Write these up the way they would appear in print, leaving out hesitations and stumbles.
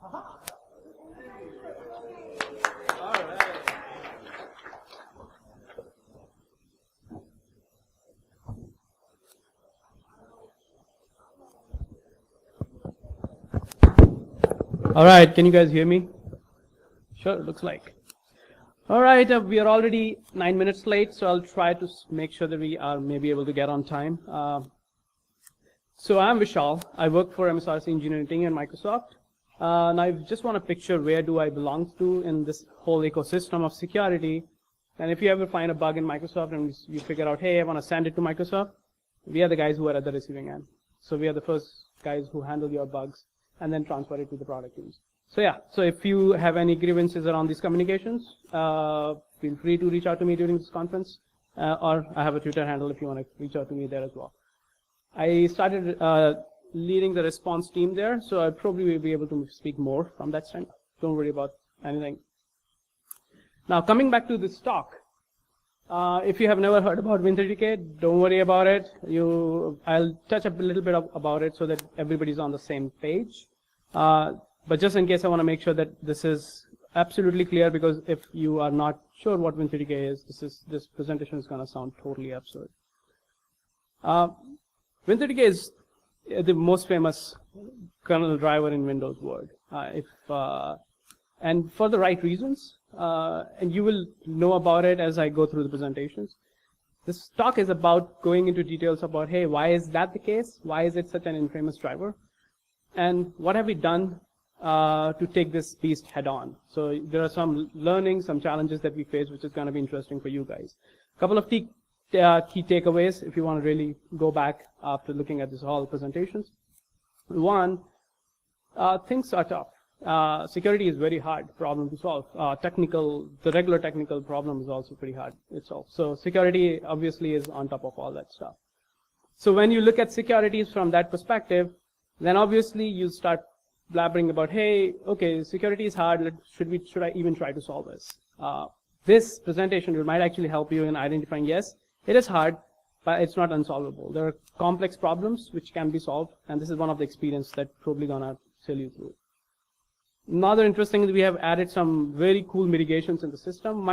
All right, can you guys hear me? Sure, looks like. All right, we are already 9 minutes late, so I'll try to make sure that we are maybe able to get on time. So I'm Vishal. I work for MSRC Engineering Team and Microsoft. And I just want to picture where do I belong to in this whole ecosystem of security. And if you ever find a bug in Microsoft and you figure out, hey, I want to send it to Microsoft, we are the guys who are at the receiving end. So we are the first guys who handle your bugs and then transfer it to the product teams. So yeah, so if you have any grievances around these communications, feel free to reach out to me during this conference, or I have a Twitter handle if you want to reach out to me there as well. I started leading the response team there, so I probably will be able to speak more from that stand. Don't worry about anything. Now coming back to this talk, if you have never heard about Win32k, don't worry about it. I'll touch up a little bit about it so that everybody's on the same page. But just in case, I want to make sure that this is absolutely clear, because if you are not sure what Win32k is, this presentation is going to sound totally absurd. Win32k is the most famous kernel driver in Windows world, and for the right reasons. And you will know about it as I go through the presentations. This talk is about going into details about, hey, why is that the case? Why is it such an infamous driver? And what have we done to take this beast head on? So there are some learnings, some challenges that we face, which is going to be interesting for you guys. A couple of key takeaways if you want to really go back after looking at this whole presentations. One, things are tough. Security is very hard problem to solve. The regular technical problem is also pretty hard itself. So security obviously is on top of all that stuff. So when you look at securities from that perspective, then obviously you start blabbering about, hey, okay, security is hard. Should I even try to solve this? This presentation might actually help you in identifying, yes, it is hard, but it's not unsolvable. There are complex problems which can be solved, and this is one of the experience that probably gonna sail you through. Another interesting is we have added some very cool mitigations in the system.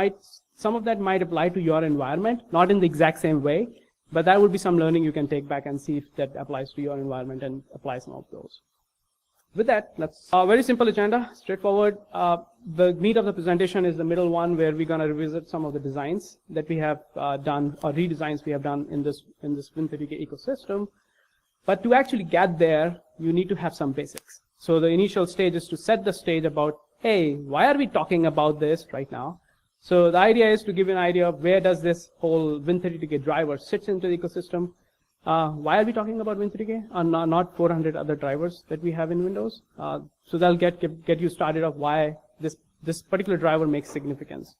Some of that might apply to your environment, not in the exact same way, but that would be some learning you can take back and see if that applies to your environment and apply some of those. With that, let's very simple agenda, straightforward. The meat of the presentation is the middle one, where we're going to revisit some of the designs that we have done, or redesigns we have done in this Win32k ecosystem. But to actually get there, you need to have some basics. So the initial stage is to set the stage about, hey, why are we talking about this right now? So the idea is to give you an idea of where does this whole Win32k driver sits into the ecosystem. Why are we talking about Win32k and not 400 other drivers that we have in Windows? So that'll get you started of why this particular driver makes significance.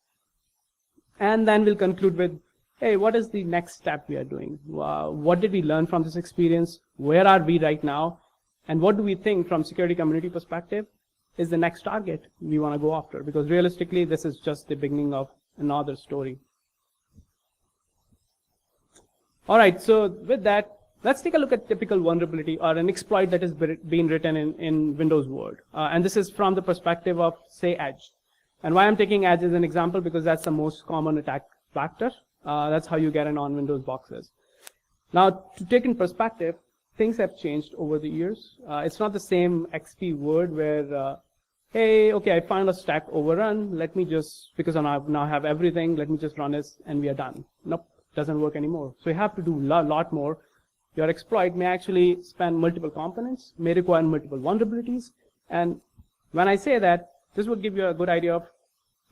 And then we'll conclude with, hey, what is the next step we are doing? What did we learn from this experience? Where are we right now? And what do we think from security community perspective is the next target we want to go after? Because realistically, this is just the beginning of another story. All right, so with that, let's take a look at typical vulnerability or an exploit that has been written in Windows world. And this is from the perspective of, say, Edge. And why I'm taking Edge as an example, because that's the most common attack vector. That's how you get in on Windows boxes. Now, to take in perspective, things have changed over the years. It's not the same XP word where, hey, okay, I found a stack overrun. Let me just, because I now have everything, let me just run this and we are done. Nope, doesn't work anymore. So you have to do a lot more. Your exploit may actually span multiple components, may require multiple vulnerabilities. And when I say that, this would give you a good idea of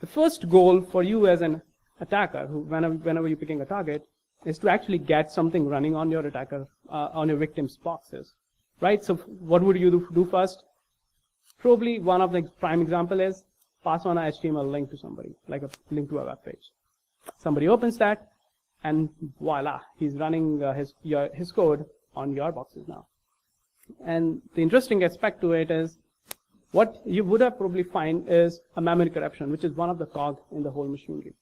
the first goal for you as an attacker, whenever you're picking a target, is to actually get something running on your attacker, on your victim's boxes, right? So what would you do first? Probably one of the prime example is pass on a HTML link to somebody, like a link to a web page. Somebody opens that, and voila, he's running his code on your boxes now. And the interesting aspect to it is, what you would have probably find is a memory corruption, which is one of the cogs in the whole machinery.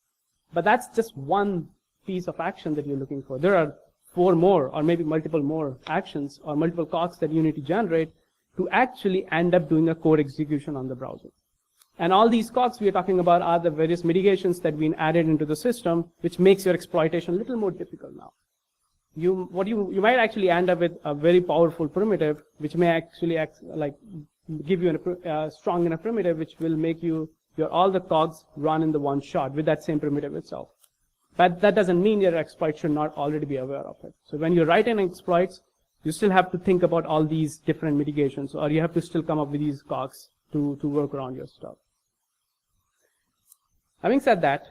But that's just one piece of action that you're looking for. There are 4 more, or maybe multiple more actions, or multiple cogs that you need to generate to actually end up doing a code execution on the browser. And all these cogs we are talking about are the various mitigations that have been added into the system, which makes your exploitation a little more difficult now. You might actually end up with a very powerful primitive, which may actually give you a strong enough primitive, which will make all the cogs run in the one shot with that same primitive itself. But that doesn't mean your exploit should not already be aware of it. So when you're writing exploits, you still have to think about all these different mitigations, or you have to still come up with these cogs to work around your stuff. Having said that,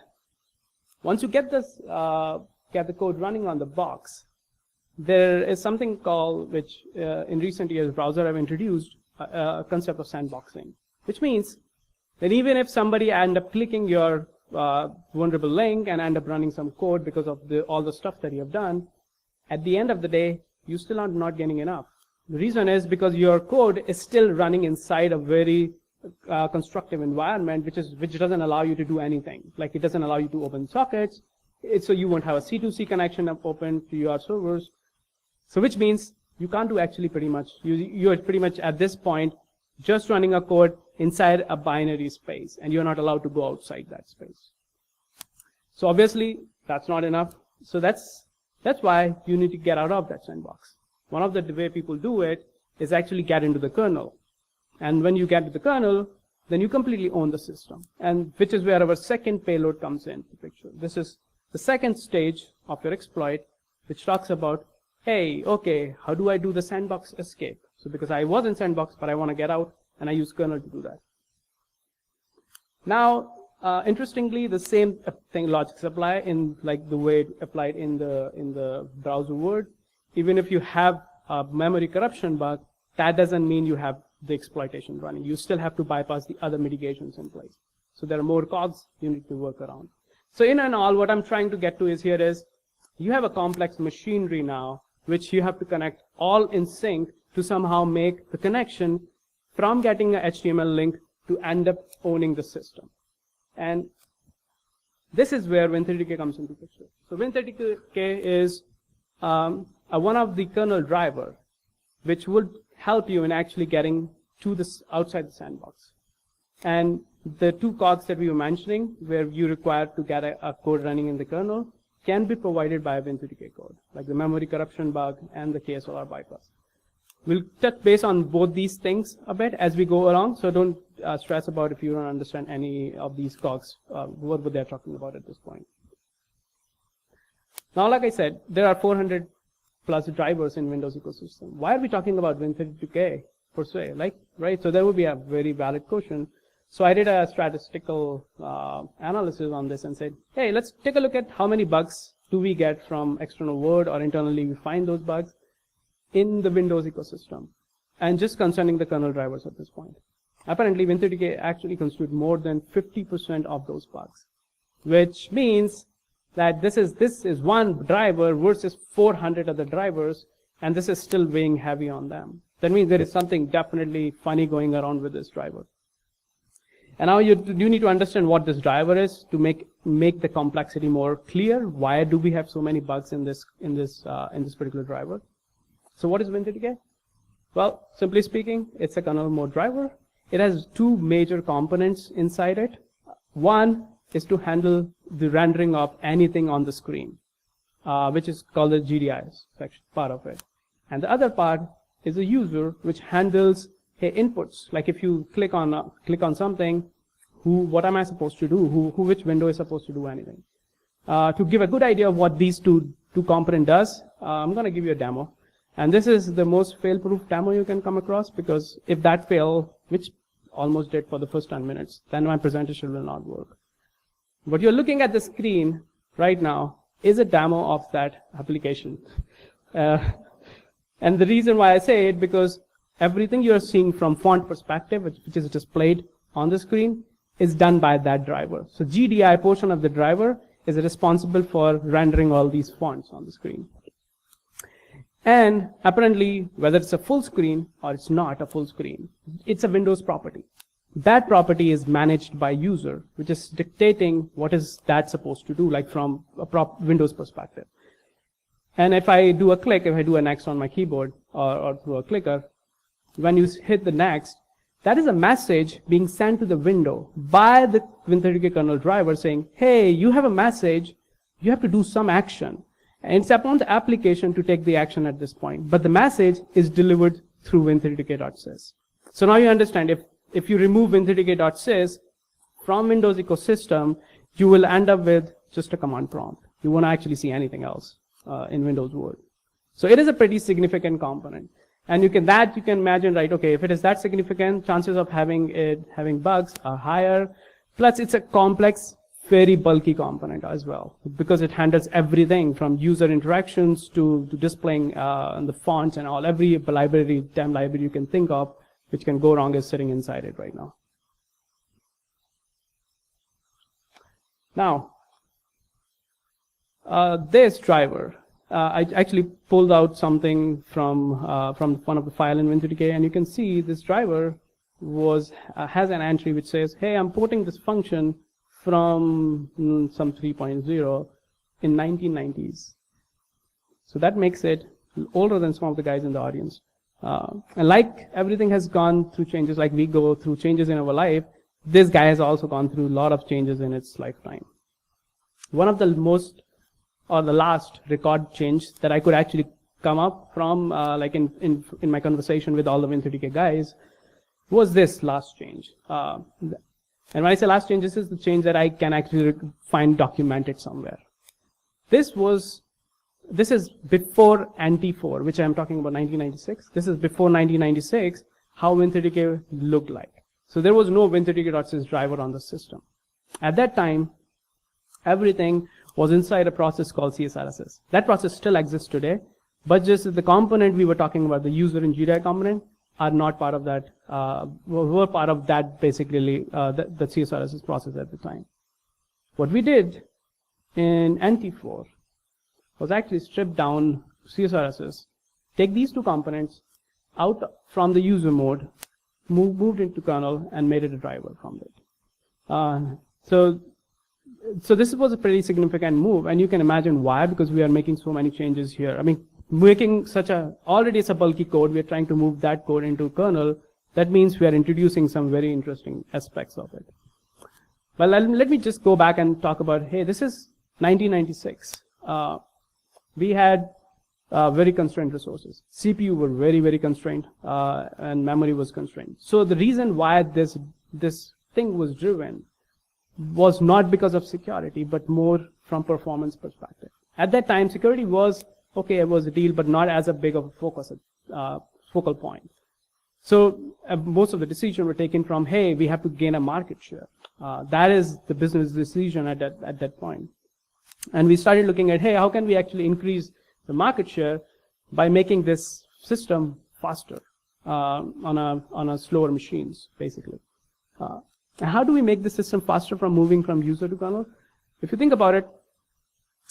once you get the code running on the box, there is something called, which in recent years browsers have introduced, a concept of sandboxing, which means that even if somebody end up clicking your vulnerable link and end up running some code because of all the stuff that you have done, at the end of the day, you still are not getting enough. The reason is because your code is still running inside a very constructive environment, which doesn't allow you to do anything. Like, it doesn't allow you to open sockets, so you won't have a C2C connection open to your servers. So which means you can't do actually pretty much. You're pretty much at this point just running a code inside a binary space, and you're not allowed to go outside that space. So obviously that's not enough. So that's why you need to get out of that sandbox. One of the way people do it is actually get into the kernel. And when you get to the kernel, then you completely own the system, and which is where our second payload comes into the picture. This is the second stage of your exploit, which talks about, hey, okay, how do I do the sandbox escape? So because I was in sandbox, but I want to get out, and I use kernel to do that. Now, interestingly, the same logics apply in like the way it applied in the browser world. Even if you have a memory corruption bug, that doesn't mean you have the exploitation running. You still have to bypass the other mitigations in place. So there are more cogs you need to work around. So in and all, what I'm trying to get to is you have a complex machinery now, which you have to connect all in sync to somehow make the connection from getting an HTML link to end up owning the system. And this is where Win32k comes into picture. So Win32k is one of the kernel driver, which would help you in actually getting to this outside the sandbox. And the two cogs that we were mentioning, where you require to get a code running in the kernel, can be provided by a Win32k code, like the memory corruption bug and the KSLR bypass. We'll touch base on both these things a bit as we go along, so don't stress about if you don't understand any of these cogs, what they're talking about at this point. Now, like I said, there are 400 plus drivers in Windows ecosystem. Why are we talking about Win32k per se? Right? So there would be a very valid question. So I did a statistical analysis on this and said, hey, let's take a look at how many bugs do we get from external world, or internally we find those bugs in the Windows ecosystem, and just concerning the kernel drivers at this point. Apparently, Win32k actually constitutes more than 50% of those bugs, which means that this is one driver versus 400 other drivers, and this is still weighing heavy on them. That means there is something definitely funny going around with this driver. And now you need to understand what this driver is to make the complexity more clear. Why do we have so many bugs in this particular driver? So what is Win32k? Well, simply speaking, it's a kernel mode driver. It has two major components inside it. One is to handle the rendering of anything on the screen, which is called the GDI section part of it. And the other part is a user, which handles inputs. Like if you click on something, what am I supposed to do? Which window is supposed to do anything? To give a good idea of what these two component does, I'm going to give you a demo. And this is the most fail-proof demo you can come across, because if that fail, which almost did for the first 10 minutes, then my presentation will not work. What you're looking at the screen right now is a demo of that application. And the reason why I say it, because everything you're seeing from font perspective, which is displayed on the screen, is done by that driver. So GDI portion of the driver is responsible for rendering all these fonts on the screen. And apparently, whether it's a full screen or it's not a full screen, it's a Windows property. That property is managed by user, which is dictating what is that supposed to do, like from a Windows perspective. And if I do a click, if I do an X on my keyboard or through a clicker, when you hit the next, that is a message being sent to the window by the Win32k kernel driver saying, hey, you have a message, you have to do some action. And it's upon the application to take the action at this point. But the message is delivered through Win32k.sys. So now you understand, if you remove Win32k.sys from Windows ecosystem, you will end up with just a command prompt. You won't actually see anything else in Windows world. So it is a pretty significant component. And you can imagine, right, okay, if it is that significant, chances of having bugs are higher. Plus it's a complex, very bulky component as well, because it handles everything from user interactions to displaying the fonts and all. Every library, damn library you can think of, which can go wrong, is sitting inside it right now. Now, this driver, I actually pulled out something from one of the file in Win32k, and you can see this driver has an entry which says, hey, I'm porting this function from some 3.0 in 1990s. So that makes it older than some of the guys in the audience. And like everything has gone through changes, like we go through changes in our life, this guy has also gone through a lot of changes in its lifetime. One of the the last record change that I could actually come up from, like in my conversation with all the Win32k guys, was this last change. And when I say last change, this is the change that I can actually find documented somewhere. This is before NT4, which I'm talking about 1996. This is before 1996, how Win32k looked like. So there was no Win32k.sys driver on the system. At that time, everything was inside a process called CSRSS. That process still exists today, but just the component we were talking about, the user and GDI component, are not part of that, were part of that basically, the CSRSS process at the time. What we did in NT4 was actually strip down CSRSS, take these two components out from the user mode, moved into kernel, and made it a driver from it. So this was a pretty significant move, and you can imagine why, because we are making so many changes here. I mean, making already it's a bulky code, we are trying to move that code into kernel. That means we are introducing some very interesting aspects of it. Well, let me just go back and talk about, hey, this is 1996. We had very constrained resources. CPU were very, very constrained, and memory was constrained. So the reason why this thing was driven was not because of security, but more from performance perspective. At that time, security was, okay, it was a deal, but not as a big of a focal point. So most of the decisions were taken from, hey, we have to gain a market share. That is the business decision at that point. And we started looking at, hey, how can we actually increase the market share by making this system faster on a slower machines, basically. And how do we make the system faster from moving from user to kernel? If you think about it,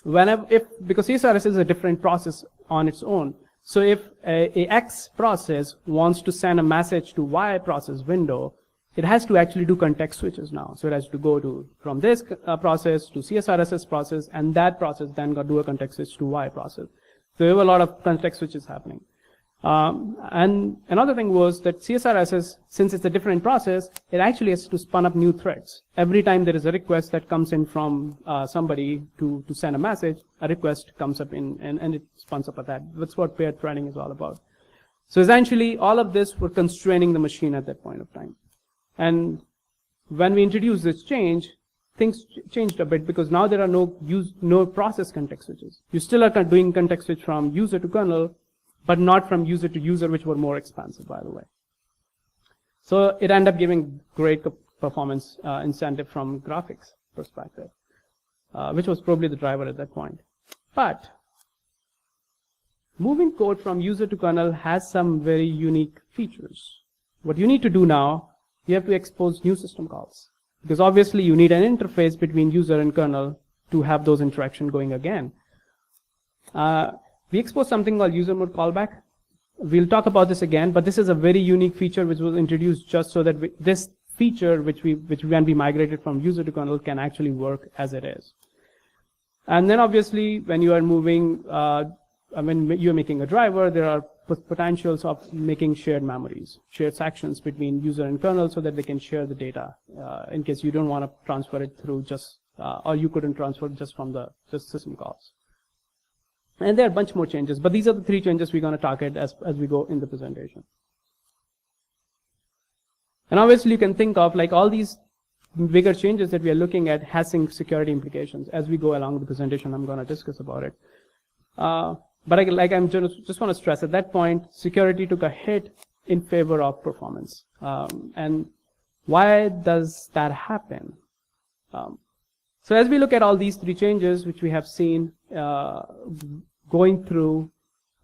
because CSRS is a different process on its own, so if a X process wants to send a message to Y process window, it has to actually do context switches now. So it has to go from this process to CSRSS process, and that process then do a context switch to Y process. So there were a lot of context switches happening. And another thing was that CSRSS, since it's a different process, it actually has to spun up new threads. Every time there is a request that comes in from somebody to send a message, a request comes up and it spuns up at that. That's what paired threading is all about. So essentially, all of this were constraining the machine at that point of time. And when we introduced this change, things changed a bit, because now there are no process context switches. You still are doing context switch from user to kernel, but not from user to user, which were more expensive, by the way. So it ended up giving great performance incentive from graphics perspective, which was probably the driver at that point. But moving code from user to kernel has some very unique features. What you need to do now, you have to expose new system calls, because obviously you need an interface between user and kernel to have those interactions going again. We expose something called user mode callback. We'll talk about this again, but this is a very unique feature which was introduced just so that this feature, which when we migrated from user to kernel, can actually work as it is. And then obviously, when you are moving, when you're making a driver, there are potentials of making shared memories, shared sections between user and kernel so that they can share the data in case you don't want to transfer it through just, or you couldn't transfer just from the system calls. And there are a bunch more changes, but these are the 3 changes we're going to target as we go in the presentation. And obviously you can think of like all these bigger changes that we are looking at has some security implications. As we go along the presentation, I'm going to discuss about it. But I'm just want to stress at that point, security took a hit in favor of performance. And why does that happen? So as we look at all these 3 changes, which we have seen going through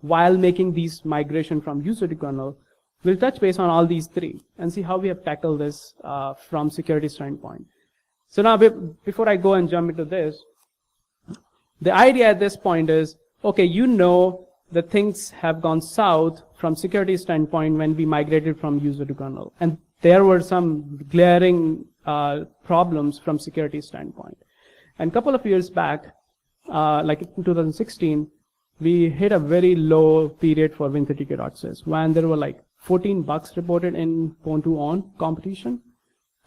while making these migration from user to kernel, we'll touch base on all these 3 and see how we have tackled this from security standpoint. So now, before I go and jump into this, the idea at this point is, okay, you know that things have gone south from security standpoint when we migrated from user to kernel. And there were some glaring problems from security standpoint. And a couple of years back, like in 2016, we hit a very low period for Win32k.sys when there were like 14 bugs reported in Pwn2On competition.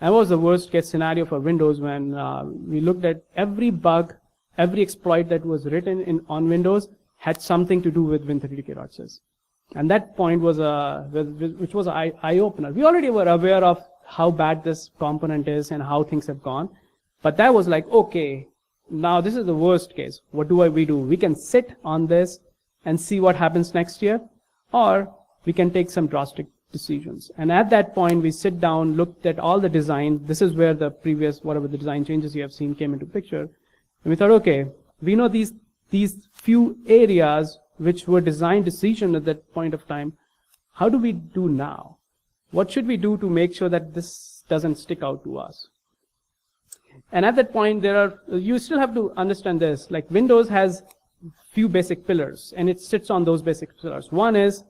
That was the worst case scenario for Windows when we looked at every bug, every exploit that was written on Windows had something to do with Win32k.sys. And that point was which was an eye-opener. We already were aware of how bad this component is and how things have gone. But that was like, okay, now this is the worst case. What do we do? We can sit on this and see what happens next year, or we can take some drastic decisions. And at that point, we sit down, looked at all the design. This is where the previous, whatever the design changes you have seen came into picture. And we thought, okay, we know these few areas which were design decision at that point of time. How do we do now? What should we do to make sure that this doesn't stick out to us? And at that point, you still have to understand this, like Windows has few basic pillars, and it sits on those basic pillars. One is,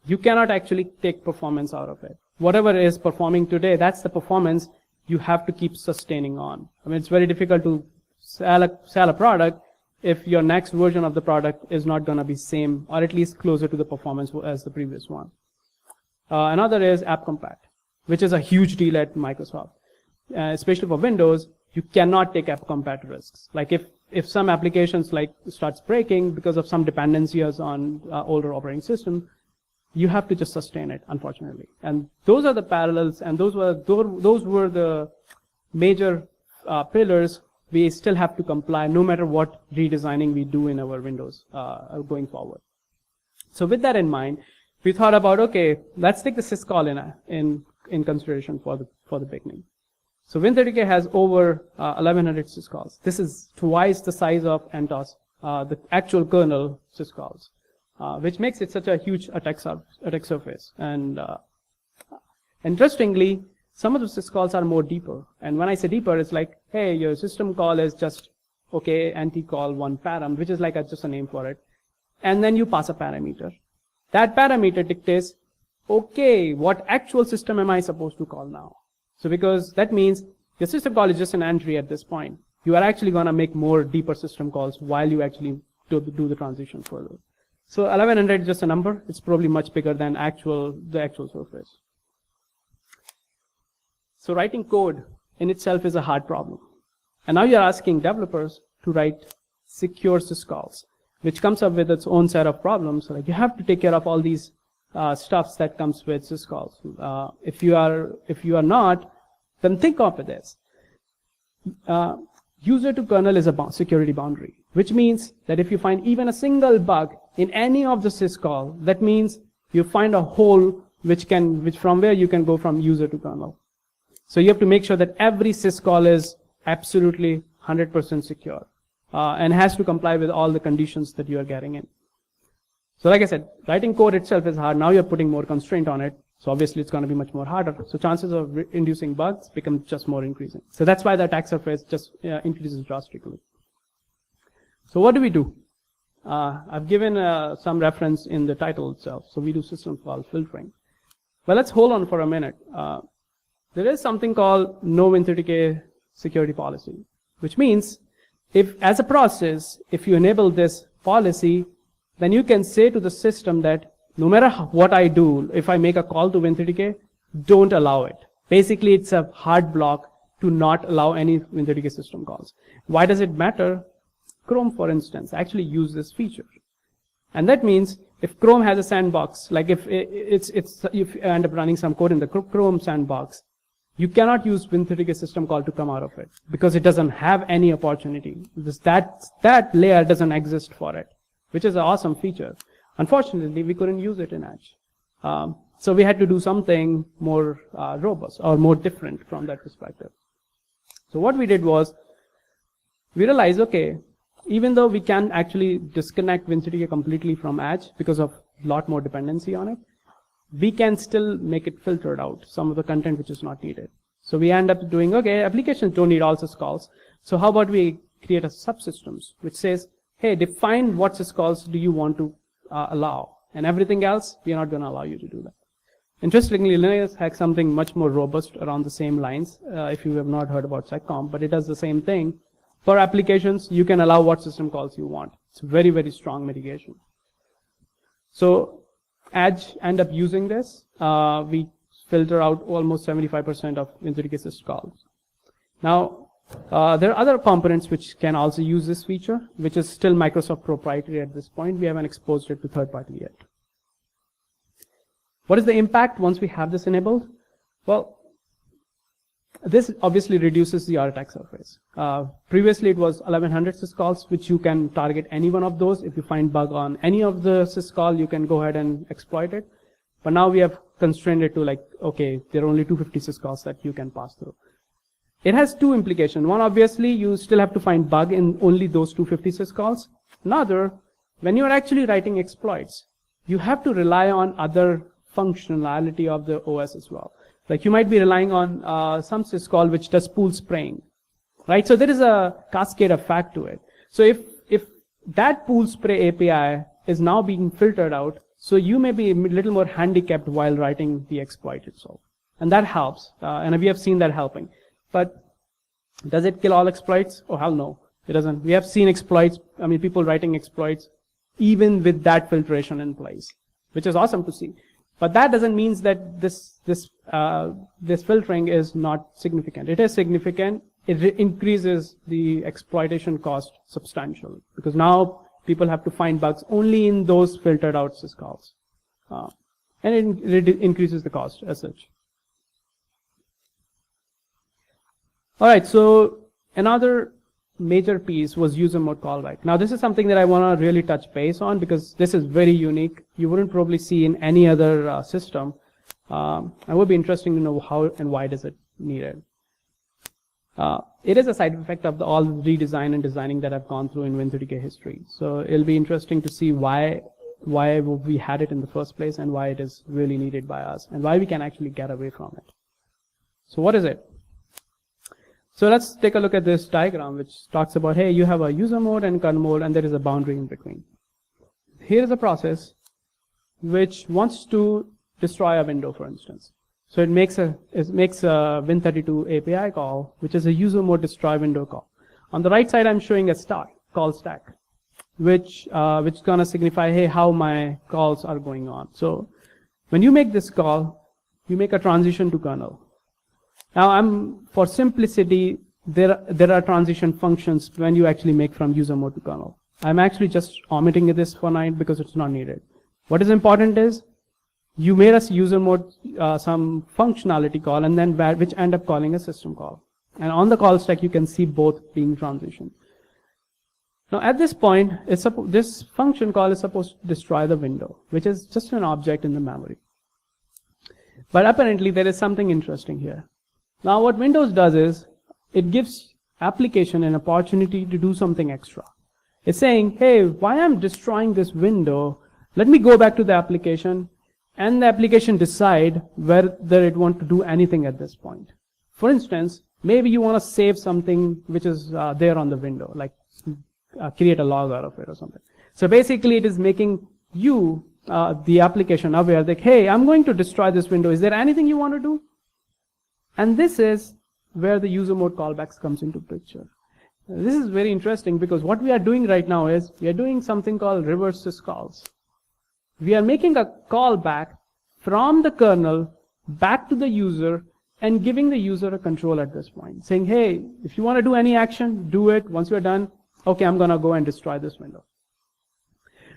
you cannot actually take performance out of it. Whatever is performing today, that's the performance you have to keep sustaining on. I mean, it's very difficult to sell a product if your next version of the product is not going to be same, or at least closer to the performance as the previous one. Another is app compat, which is a huge deal at Microsoft. Especially for Windows, you cannot take app compat risks. Like if some applications like starts breaking because of some dependencies on older operating system, you have to just sustain it, unfortunately. And those are the parallels, and those were the major pillars we still have to comply no matter what redesigning we do in our Windows going forward. So with that in mind, we thought about, okay, let's take the syscall in consideration for the beginning. So Win32k has over 1100 syscalls. This is twice the size of CentOS, the actual kernel syscalls. Which makes it such a huge attack surface. And interestingly, some of the syscalls are more deeper. And when I say deeper, it's like, hey, your system call is just, okay, anti-call one param, which is like just a name for it. And then you pass a parameter. That parameter dictates, okay, what actual system am I supposed to call now? So because that means your system call is just an entry at this point. You are actually going to make more deeper system calls while you actually do the transition further. So 1100 is just a number. It's probably much bigger than the actual surface. So writing code in itself is a hard problem. And now you're asking developers to write secure syscalls, which comes up with its own set of problems. Like you have to take care of all these stuffs that comes with syscalls. If you are not, then think of this. User to kernel is a security boundary, which means that if you find even a single bug in any of the syscall, that means you find a hole which from where you can go from user to kernel. So you have to make sure that every syscall is absolutely 100% secure and has to comply with all the conditions that you are getting in. So like I said, writing code itself is hard. Now you're putting more constraint on it. So obviously it's going to be much more harder. So chances of inducing bugs become just more increasing. So that's why the attack surface just increases drastically. So what do we do? I've given some reference in the title itself. So we do system call filtering. Well, let's hold on for a minute. There is something called no Win32k security policy, which means as a process, if you enable this policy, then you can say to the system that no matter what I do, if I make a call to Win32k, don't allow it. Basically, it's a hard block to not allow any Win32k system calls. Why does it matter? Chrome, for instance, actually use this feature. And that means if Chrome has a sandbox, like if you end up running some code in the Chrome sandbox, you cannot use Win32k system call to come out of it because it doesn't have any opportunity. That layer doesn't exist for it, which is an awesome feature. Unfortunately, we couldn't use it in Edge. So we had to do something more robust or more different from that perspective. So what we did was, we realized, okay, even though we can actually disconnect Win32k completely from Edge because of a lot more dependency on it, we can still make it filtered out, some of the content which is not needed. So we end up doing, okay, applications don't need all syscalls. So how about we create a subsystems which says, hey, define what syscalls do you want to allow, and everything else, we are not going to allow you to do that. Interestingly, Linux has something much more robust around the same lines, if you have not heard about seccomp, but it does the same thing. For applications, you can allow what system calls you want. It's very, very strong mitigation. So Edge end up using this. We filter out almost 75% of Win32k system calls. Now, there are other components which can also use this feature, which is still Microsoft proprietary at this point. We haven't exposed it to third party yet. What is the impact once we have this enabled? Well, this obviously reduces the attack surface. Previously, it was 1100 syscalls, which you can target any one of those. If you find bug on any of the syscall, you can go ahead and exploit it. But now we have constrained it to like, okay, there are only 250 syscalls that you can pass through. It has two implications. One, obviously, you still have to find bug in only those 250 syscalls. Another, when you're actually writing exploits, you have to rely on other functionality of the OS as well. Like you might be relying on some syscall which does pool spraying, right? So there is a cascade effect to it. So if that pool spray API is now being filtered out, so you may be a little more handicapped while writing the exploit itself. And that helps, and we have seen that helping. But does it kill all exploits? Oh, hell no, it doesn't. We have seen exploits, I mean, people writing exploits even with that filtration in place, which is awesome to see. But that doesn't mean that this filtering is not significant. It is significant. It increases the exploitation cost substantially because now people have to find bugs only in those filtered out syscalls, and it increases the cost as such. All right, so another major piece was user mode callback. Now this is something that I want to really touch base on because this is very unique. You wouldn't probably see in any other system. It would be interesting to know how and why does it needed. It is a side effect of all redesign and designing that I've gone through in Win32k history. So it'll be interesting to see why we had it in the first place and why it is really needed by us and why we can actually get away from it. So what is it? So let's take a look at this diagram which talks about, hey, you have a user mode and kernel mode and there is a boundary in between. Here is a process which wants to destroy a window, for instance. So it makes a Win32 API call, which is a user mode destroy window call. On the right side, I'm showing a call stack, which is gonna signify, hey, how my calls are going on. So when you make this call, you make a transition to kernel. Now, for simplicity, there are transition functions when you actually make from user mode to kernel. I'm actually just omitting this for now because it's not needed. What is important is you made a user mode some functionality call and then which end up calling a system call. And on the call stack, you can see both being transitioned. Now, at this point, this function call is supposed to destroy the window, which is just an object in the memory. But apparently, there is something interesting here. Now what Windows does is, it gives application an opportunity to do something extra. It's saying, hey, why I'm destroying this window, let me go back to the application, and the application decide whether it wants to do anything at this point. For instance, maybe you want to save something which is there on the window, like create a log out of it or something. So basically it is making you, the application, aware that, hey, I'm going to destroy this window. Is there anything you want to do? And this is where the user mode callbacks comes into picture. This is very interesting because what we are doing right now is we are doing something called reverse syscalls. we are making a callback from the kernel back to the user and giving the user a control at this point, saying, hey, if you want to do any action, do it. Once you're done, okay, I'm going to go and destroy this window.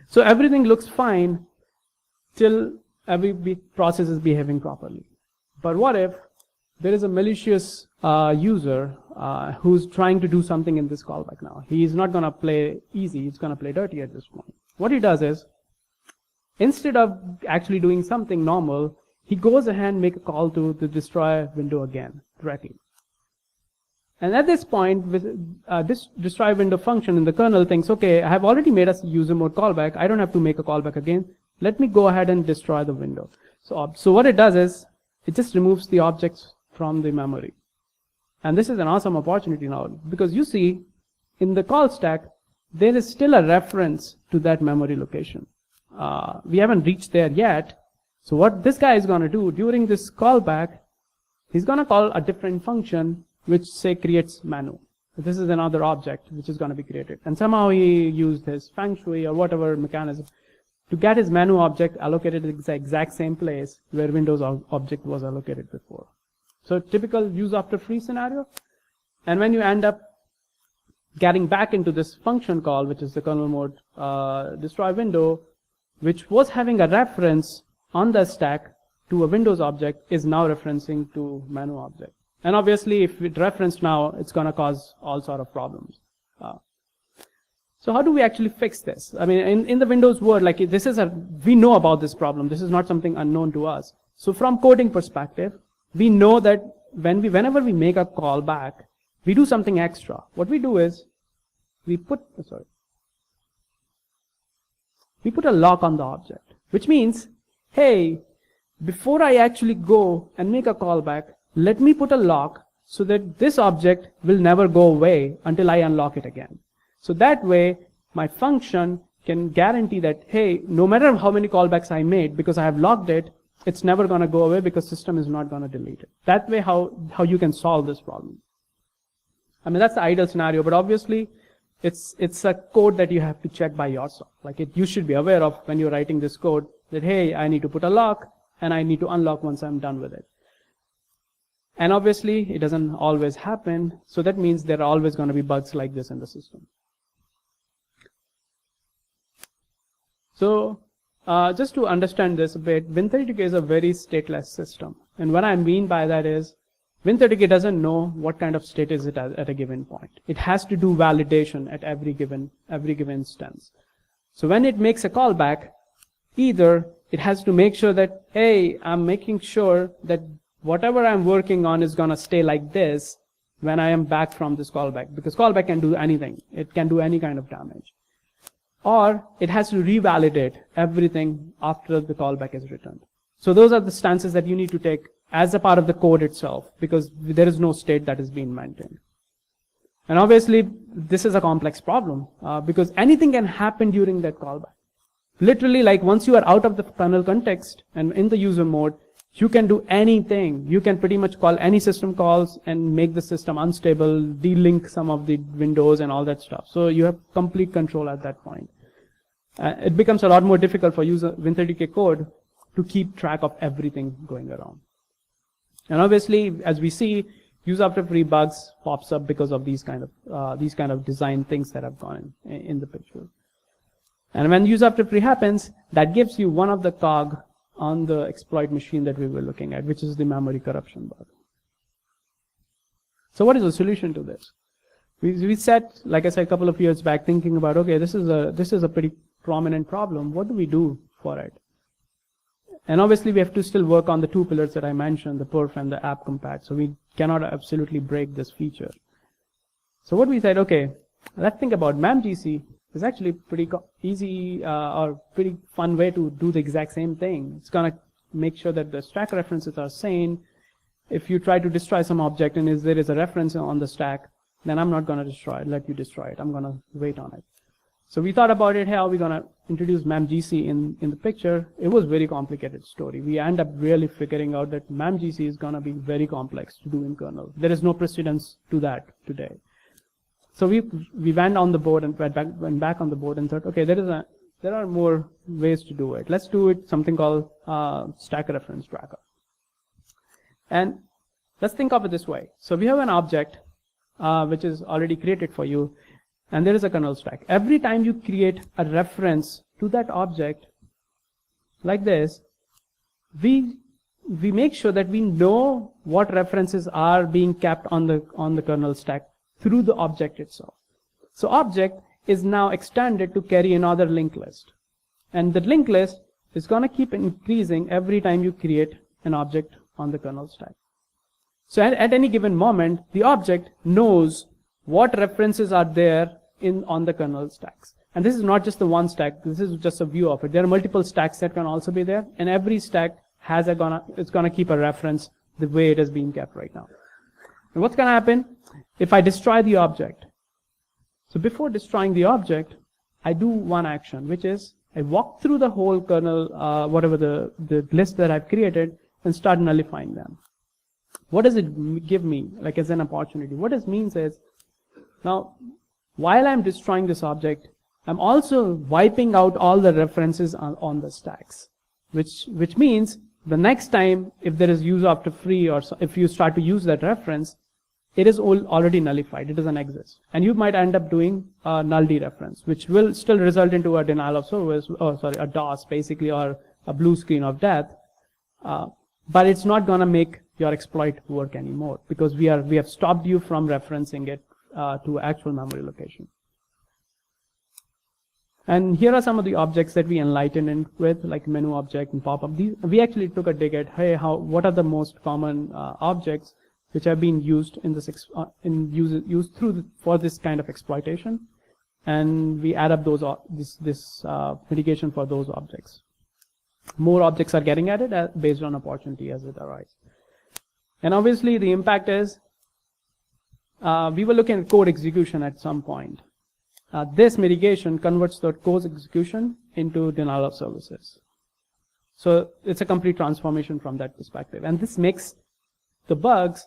So everything looks fine till every process is behaving properly. But what if there is a malicious user who's trying to do something in this callback now? He's not going to play easy. He's going to play dirty at this point. What he does is, instead of actually doing something normal, he goes ahead and make a call to the destroy window again directly. And at this point, with this destroy window function in the kernel thinks, okay, I have already made a user mode callback. I don't have to make a callback again. Let me go ahead and destroy the window. So what it does is, it just removes the objects from the memory. And this is an awesome opportunity now, because you see, in the call stack, there is still a reference to that memory location. We haven't reached there yet. So what this guy is going to do during this callback, he's going to call a different function which say creates menu. So this is another object which is going to be created. And somehow he used his feng shui or whatever mechanism to get his menu object allocated in the exact same place where Windows object was allocated before. So typical use after free scenario. And when you end up getting back into this function call, which is the kernel mode destroy window, which was having a reference on the stack to a Windows object, is now referencing to menu object. And obviously, if it referenced now, it's going to cause all sort of problems. So how do we actually fix this? I mean, in the Windows world, like this is we know about this problem. This is not something unknown to us. So from coding perspective, we know that whenever we make a callback, we do something extra. What we do is we put a lock on the object, which means, hey, before I actually go and make a callback, let me put a lock so that this object will never go away until I unlock it again. So that way, my function can guarantee that, hey, no matter how many callbacks I made, because I have locked it, it's never going to go away because system is not going to delete it. That way, how you can solve this problem. I mean, that's the ideal scenario, but obviously, it's a code that you have to check by yourself. Like you should be aware of when you're writing this code that, hey, I need to put a lock and I need to unlock once I'm done with it. And obviously, it doesn't always happen. So that means there are always going to be bugs like this in the system. So just to understand this a bit, Win32k is a very stateless system. And what I mean by that is, Win32k doesn't know what kind of state is it at a given point. It has to do validation at every given instance. So when it makes a callback, either it has to make sure that, hey, I'm making sure that whatever I'm working on is going to stay like this when I am back from this callback, because callback can do anything. It can do any kind of damage. Or it has to revalidate everything after the callback is returned. So those are the stances that you need to take as a part of the code itself, because there is no state that is being maintained. And obviously, this is a complex problem, because anything can happen during that callback. Literally, like once you are out of the kernel context and in the user mode, you can do anything. You can pretty much call any system calls and make the system unstable, delink some of the windows and all that stuff. So you have complete control at that point. It becomes a lot more difficult for user Win32k code to keep track of everything going around. And obviously, as we see, use after free bugs pops up because of these kind of design things that have gone in the picture. And when use after free happens, that gives you one of the cog on the exploit machine that we were looking at, which is the memory corruption bug. So what is the solution to this? We set, like I said, a couple of years back, thinking about, okay, this is a pretty prominent problem. What do we do for it? And obviously, we have to still work on the two pillars that I mentioned, the perf and the app compat. So we cannot absolutely break this feature. So what we said, okay, let's think about memgc. It's actually pretty easy or pretty fun way to do the exact same thing. It's going to make sure that the stack references are sane. If you try to destroy some object and there is a reference on the stack, then I'm not going to destroy it, let you destroy it. I'm going to wait on it. So we thought about it, how are we going to introduce memgc in the picture? It was a very complicated story. We end up really figuring out that memgc is going to be very complex to do in kernel. There is no precedence to that today. So we went on the board and went back on the board and thought, okay, there is there are more ways to do it. Let's do it something called stack reference tracker. And let's think of it this way. So we have an object which is already created for you, and there is a kernel stack. Every time you create a reference to that object like this, we make sure that we know what references are being kept on the kernel stack through the object itself. So object is now extended to carry another linked list. And the linked list is going to keep increasing every time you create an object on the kernel stack. So at any given moment, the object knows what references are there on the kernel stacks. And this is not just the one stack, this is just a view of it. There are multiple stacks that can also be there, and every stack has it's gonna keep a reference the way it is being kept right now. And what's gonna happen if I destroy the object? So before destroying the object, I do one action, which is I walk through the whole kernel, whatever the list that I've created, and start nullifying them. What does it give me, like as an opportunity? What it means is, now, while I'm destroying this object, I'm also wiping out all the references on the stacks, which means the next time if there is use after free, or if you start to use that reference, it is already nullified. It doesn't exist. And you might end up doing a null dereference, which will still result into a denial of service, a DOS basically, or a blue screen of death. But it's not going to make your exploit work anymore, because we have stopped you from referencing it to actual memory location. And here are some of the objects that we enlightened in with, like menu object and pop-up. We actually took a dig at, hey, what are the most common objects which have been used in this for this kind of exploitation, and we add up those this mitigation for those objects. More objects are getting added based on opportunity as it arises. And obviously the impact is we were looking at code execution at some point. This mitigation converts the code execution into denial of services. So it's a complete transformation from that perspective. And this makes the bugs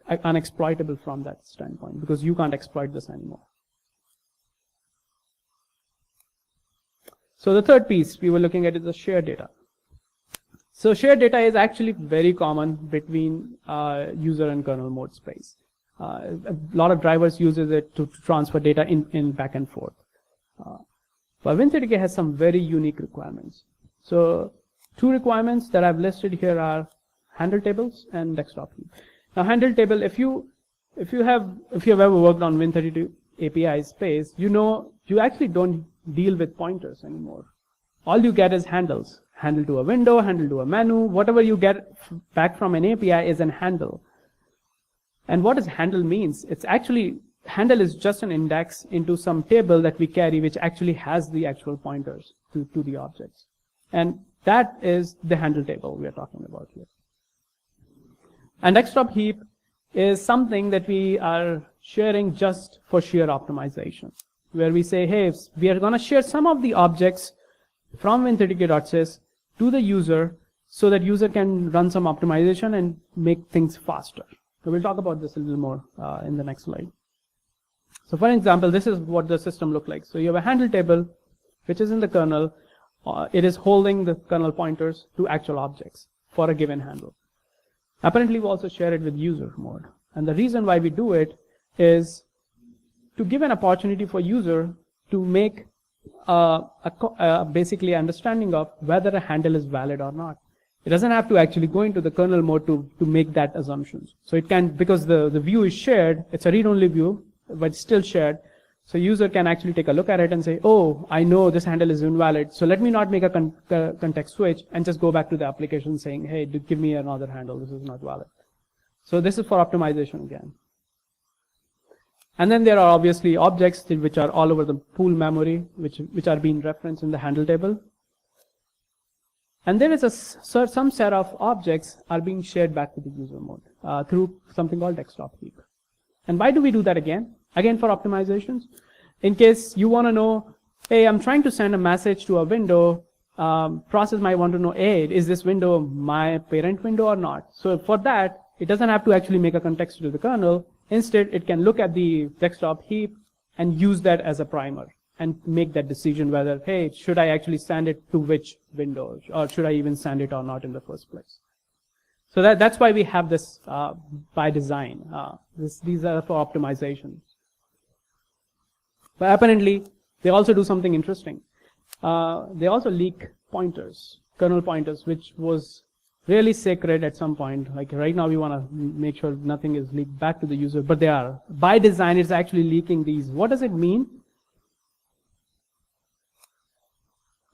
unexploitable from that standpoint, because you can't exploit this anymore. So the third piece we were looking at is the shared data. So shared data is actually very common between user and kernel mode space. A lot of drivers uses it to transfer data in back and forth. But Win32k has some very unique requirements. So two requirements that I've listed here are handle tables and desktop heap. Now handle table, if you have ever worked on Win32 API space, you know you actually don't deal with pointers anymore. All you get is handles. Handle to a window, handle to a menu, whatever you get back from an API is an handle. And what does handle means? It's actually, handle is just an index into some table that we carry, which actually has the actual pointers to the objects. And that is the handle table we are talking about here. And desktop heap is something that we are sharing just for sheer optimization, where we say, hey, we are going to share some of the objects from Win32k.sys to the user so that user can run some optimization and make things faster. So we'll talk about this a little more in the next slide. So for example, this is what the system looks like. So you have a handle table, which is in the kernel. It is holding the kernel pointers to actual objects for a given handle. Apparently, we also share it with user mode. And the reason why we do it is to give an opportunity for user to make basically understanding of whether a handle is valid or not. It doesn't have to actually go into the kernel mode to make that assumptions. So it can, because the view is shared, it's a read-only view, but it's still shared. So user can actually take a look at it and say, oh, I know this handle is invalid, so let me not make a context switch and just go back to the application saying, hey, give me another handle, this is not valid. So this is for optimization again. And then there are obviously objects which are all over the pool memory, which are being referenced in the handle table. And there is some set of objects are being shared back to the user mode through something called desktop heap. And why do we do that again? Again, for optimizations. In case you want to know, hey, I'm trying to send a message to a window, process might want to know, hey, is this window my parent window or not? So for that, it doesn't have to actually make a context to the kernel. Instead, it can look at the desktop heap and use that as a primer. and make that decision whether, hey, should I actually send it to which window, or should I even send it or not in the first place. So that's why we have this by design. These are for optimization. But apparently, they also do something interesting. They also leak pointers, kernel pointers, which was really sacred at some point. Like right now, we want to make sure nothing is leaked back to the user, but they are. By design, it's actually leaking these. What does it mean?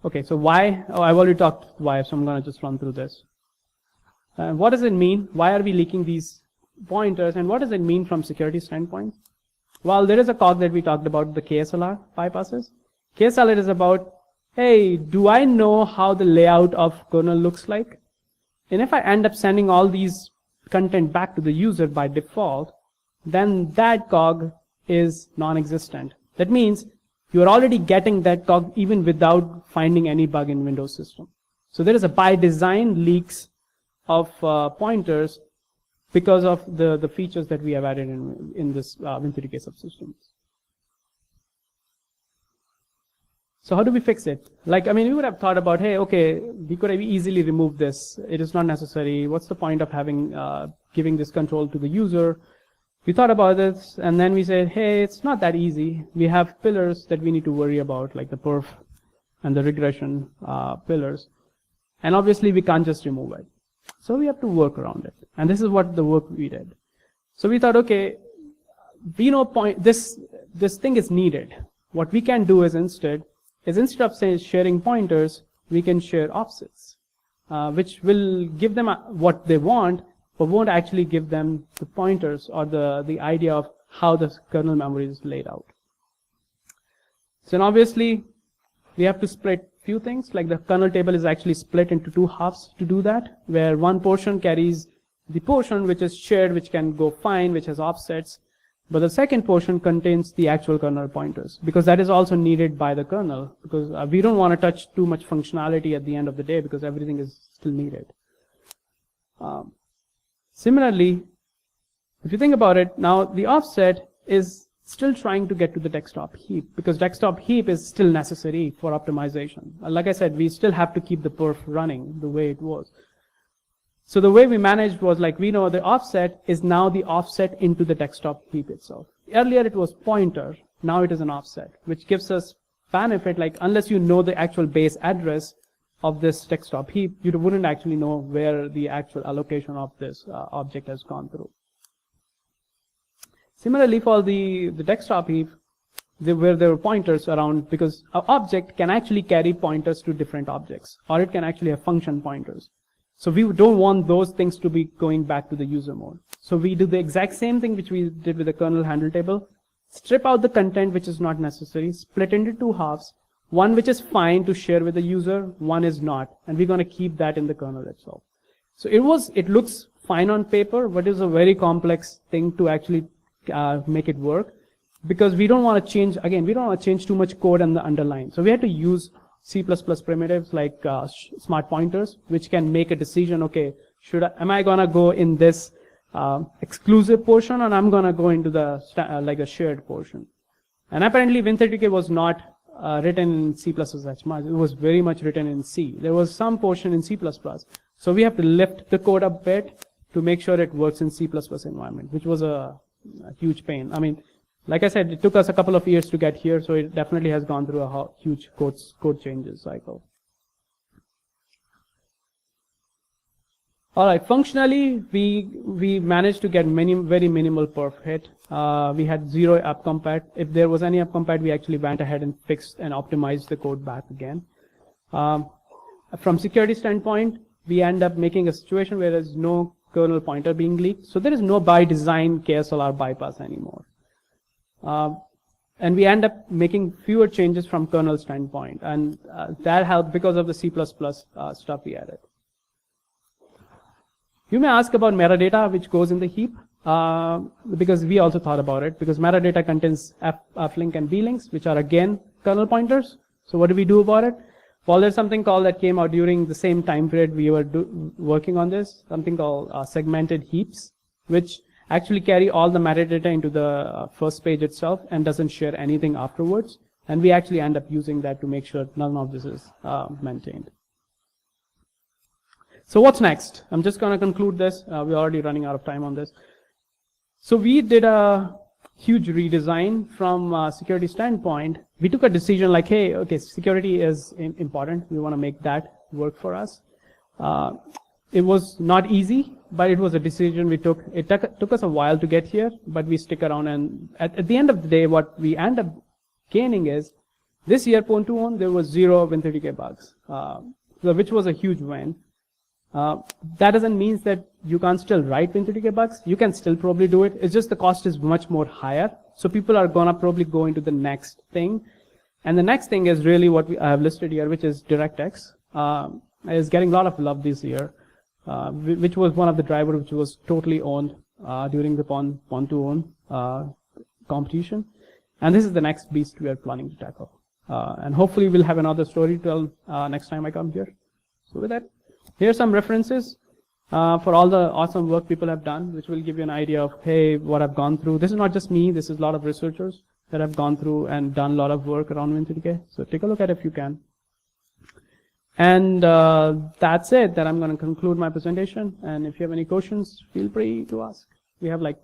Okay, so why? Oh, I've already talked why, so I'm going to just run through this. What does it mean? Why are we leaking these pointers? And what does it mean from security standpoint? Well, there is a cog that we talked about, the KSLR bypasses. KSLR is about, hey, do I know how the layout of kernel looks like? And if I end up sending all these content back to the user by default, then that cog is non-existent. That means you're already getting that cog even without finding any bug in Windows system. So there is a by design leaks of pointers because of the features that we have added in this Win32k subsystems. So how do we fix it? Like, I mean, we would have thought about, hey, okay, we could have easily removed this. It is not necessary. What's the point of having giving this control to the user? We thought about this, and then we said, hey, it's not that easy. We have pillars that we need to worry about, like the perf and the regression pillars. And obviously, we can't just remove it. So we have to work around it. And this is what the work we did. So we thought, okay, we know this thing is needed. What we can do is instead of sharing pointers, we can share offsets, which will give them what they want, but won't actually give them the pointers or the idea of how the kernel memory is laid out. So then obviously, we have to split few things, like the kernel table is actually split into two halves to do that, where one portion carries the portion which is shared, which can go fine, which has offsets, but the second portion contains the actual kernel pointers, because that is also needed by the kernel, because we don't want to touch too much functionality at the end of the day, because everything is still needed. Similarly, if you think about it, now the offset is still trying to get to the desktop heap, because desktop heap is still necessary for optimization. Like I said, we still have to keep the perf running the way it was. So the way we managed was, like, we know the offset is now the offset into the desktop heap itself. Earlier it was pointer, now it is an offset, which gives us benefit, like unless you know the actual base address of this desktop heap, you wouldn't actually know where the actual allocation of this object has gone through. Similarly, for the desktop heap, where there were pointers around, because an object can actually carry pointers to different objects, or it can actually have function pointers. So we don't want those things to be going back to the user mode. So we do the exact same thing which we did with the kernel handle table, strip out the content which is not necessary, split into two halves, one which is fine to share with the user, one is not, and we're going to keep that in the kernel itself. So it looks fine on paper, but it's a very complex thing to actually make it work, because we don't want to change, again, we don't want to change too much code on the underlying. So we had to use C++ primitives like smart pointers, which can make a decision, okay, am I going to go in this exclusive portion, or I'm going to go into the like a shared portion? And apparently Win32k was not written in C++ as much. It was very much written in C. There was some portion in C++. So we have to lift the code up a bit to make sure it works in C++ environment, which was a huge pain. I mean, like I said, it took us a couple of years to get here, so it definitely has gone through a huge code changes cycle. All right, functionally, we managed to get very minimal perf hit. We had 0 upcompat. If there was any upcompat, we actually went ahead and fixed and optimized the code back again. From security standpoint, we end up making a situation where there's no kernel pointer being leaked. So there is no by design KSLR bypass anymore. And we end up making fewer changes from kernel standpoint. And that helped because of the C++ stuff we added. You may ask about metadata, which goes in the heap, because we also thought about it, because metadata contains flink and blinks, which are again kernel pointers. So what do we do about it? Well, there's something called that came out during the same time period we were working on this, something called segmented heaps, which actually carry all the metadata into the first page itself and doesn't share anything afterwards. And we actually end up using that to make sure none of this is maintained. So what's next? I'm just going to conclude this. We're already running out of time on this. So we did a huge redesign from a security standpoint. We took a decision like, hey, okay, security is important. We want to make that work for us. It was not easy, but it was a decision we took. It took us a while to get here, but we stick around. And at the end of the day, what we end up gaining is, this year, Pon2Own, there was 0 Win30k bugs, which was a huge win. That doesn't mean that you can't still write Win30k bugs. You can still probably do it. It's just the cost is much more higher. So people are gonna probably go into the next thing. And the next thing is really what I have listed here, which is DirectX. Is getting a lot of love this year, which was one of the drivers which was totally owned during the Pon2Own competition. And this is the next beast we are planning to tackle. And hopefully we'll have another story to tell next time I come here. So with that, here's some references for all the awesome work people have done, which will give you an idea of, hey, what I've gone through. This is not just me, this is a lot of researchers that have gone through and done a lot of work around Win30k. So take a look at it if you can. And that's it, that I'm going to conclude my presentation. And if you have any questions, feel free to ask. We have like